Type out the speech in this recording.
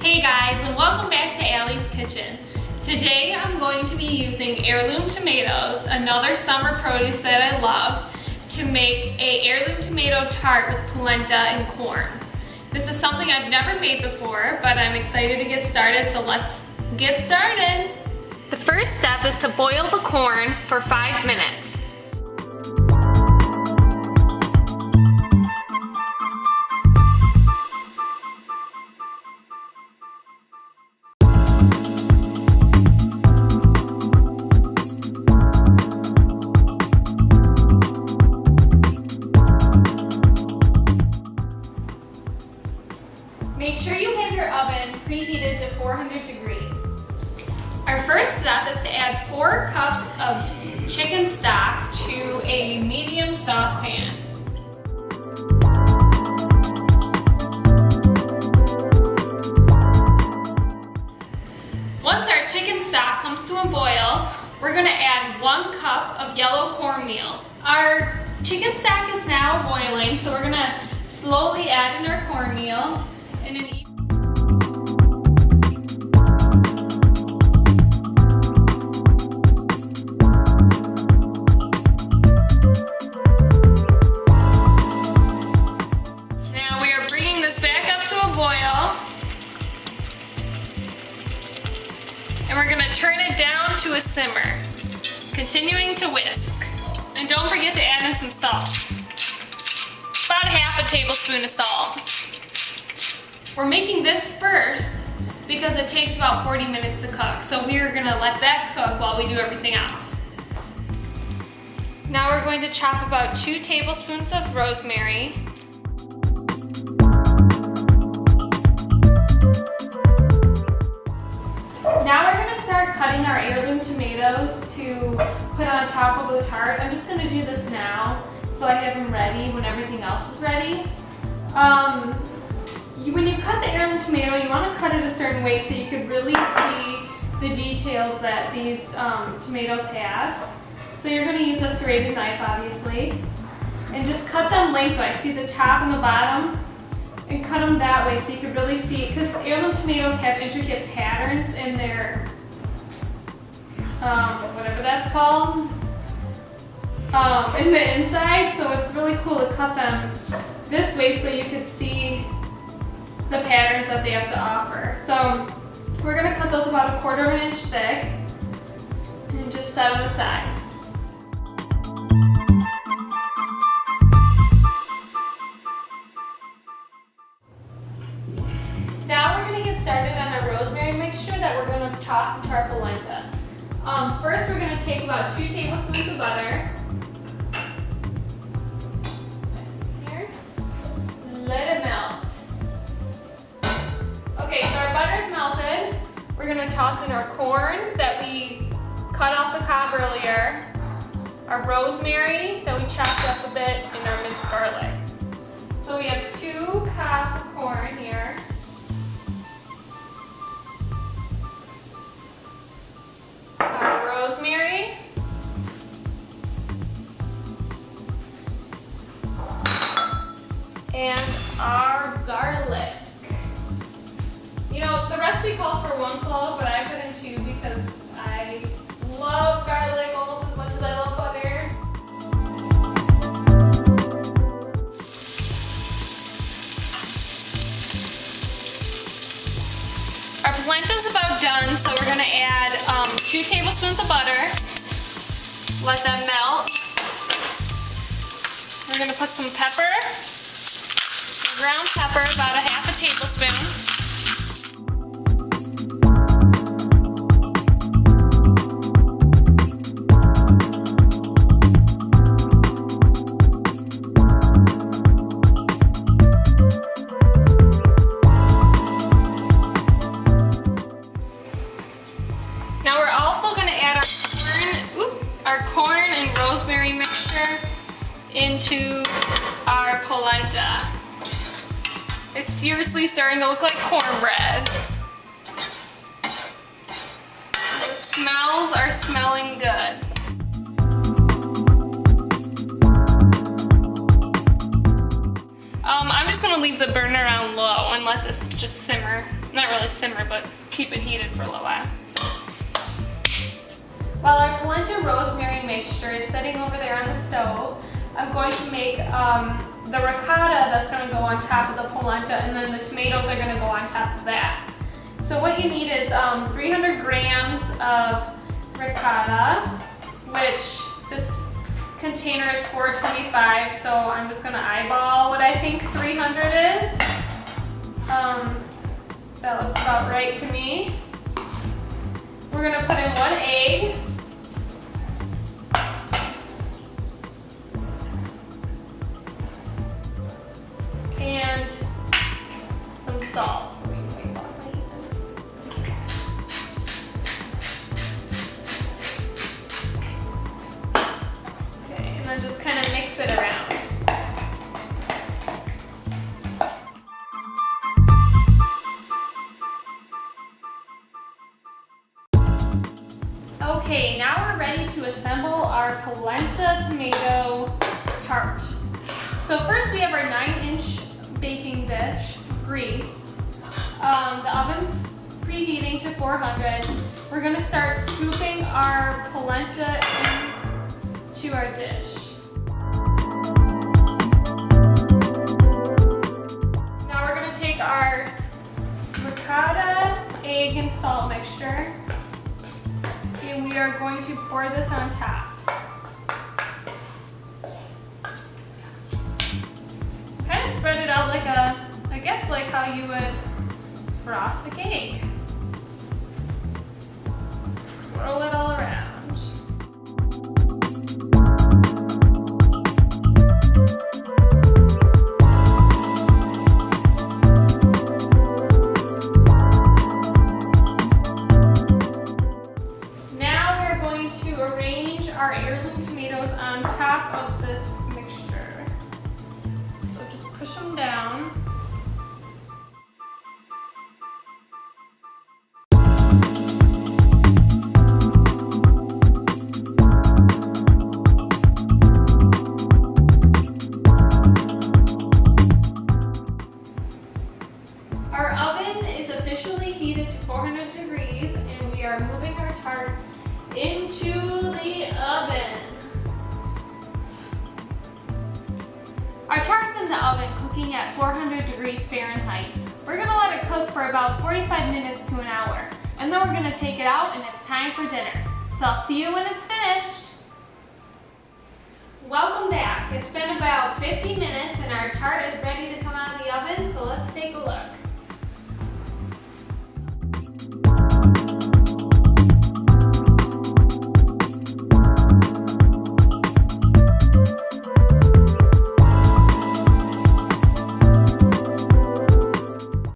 Hey guys, and welcome back to Allie's Kitchen. Today I'm going to be using heirloom tomatoes, another summer produce that I love, to make a heirloom tomato tart with polenta and corn. This is something I've never made before, but I'm excited to get started, so let's get started. The first step is to boil the corn for 5 minutes. Make sure you have your oven preheated to 400 degrees. Our first step is to add 4 cups of chicken stock to a medium saucepan. Once our chicken stock comes to a boil, we're going to add 1 cup of yellow cornmeal. Our chicken stock is now boiling, so we're going to slowly add in our cornmeal. In an Now we are bringing this back up to a boil, and we're going to turn it down to a simmer, continuing to whisk. And don't forget to add in some salt, about 1/2 tablespoon of salt. We're making this first because it takes about 40 minutes to cook, so we're gonna let that cook while we do everything else. Now we're going to chop about 2 tablespoons of rosemary. Now we're gonna start cutting our heirloom tomatoes to put on top of the tart. I'm just gonna do this now so I have them ready when everything else is ready. When you cut the heirloom tomato, you want to cut it a certain way so you can really see the details that these tomatoes have. So you're going to use a serrated knife, obviously, and just cut them lengthwise. See the top and the bottom, and cut them that way so you can really see, because heirloom tomatoes have intricate patterns in their, whatever that's called, in the inside. So it's really cool to cut them this way so you can see the patterns that they have to offer. So we're going to cut those about 1/4 inch thick and just set them aside. Now we're going to get started on our rosemary mixture that we're going to toss into our polenta. First we're going to take about 2 tablespoons of butter. Here. Let it melt. Okay, so our butter's melted. We're gonna toss in our corn that we cut off the cob earlier, our rosemary that we chopped up a bit, and our minced garlic. So we have 2 cobs of corn here. Our rosemary. And our garlic. You know, the recipe calls for 1 clove, but I put in 2 because I love garlic almost as much as I love butter. Our polenta's about done, so we're going to add 2 tablespoons of butter. Let them melt. We're going to put some pepper, ground pepper, about 1/2 tablespoon. Now we're also going to add our corn and rosemary mixture into our polenta. It's seriously starting to look like cornbread. The smells are smelling good. leave the burner on low and let this just simmer. Not really simmer, but keep it heated for a little while. So. While our polenta rosemary mixture is sitting over there on the stove, I'm going to make the ricotta that's going to go on top of the polenta, and then the tomatoes are going to go on top of that. So what you need is 300 grams of ricotta, which this container is 425, so I'm just going to eyeball what I think 300 is. That looks about right to me. We're going to put in 1 egg. And some salt. Okay, and then just kind of mix it around. Okay, now we're ready to assemble our polenta tomato tart. So first we have our 9-inch baking dish, greased. The oven's preheating to 400. We're going to start scooping our polenta into our dish. Now we're going to take our ricotta, egg, and salt mixture, and we are going to pour this on top. Spread it out like I guess like how you would frost a cake. Swirl it all around. Now we're going to arrange our heirloom tomatoes on top of this mixture. So just push them down. Our oven is officially heated to 400 degrees, and we are moving our tart into the oven. Our tart's in the oven cooking at 400 degrees Fahrenheit. We're gonna let it cook for about 45 minutes to an hour, and then we're gonna take it out and it's time for dinner. So I'll see you when it's finished. Welcome back. It's been about 50 minutes and our tart is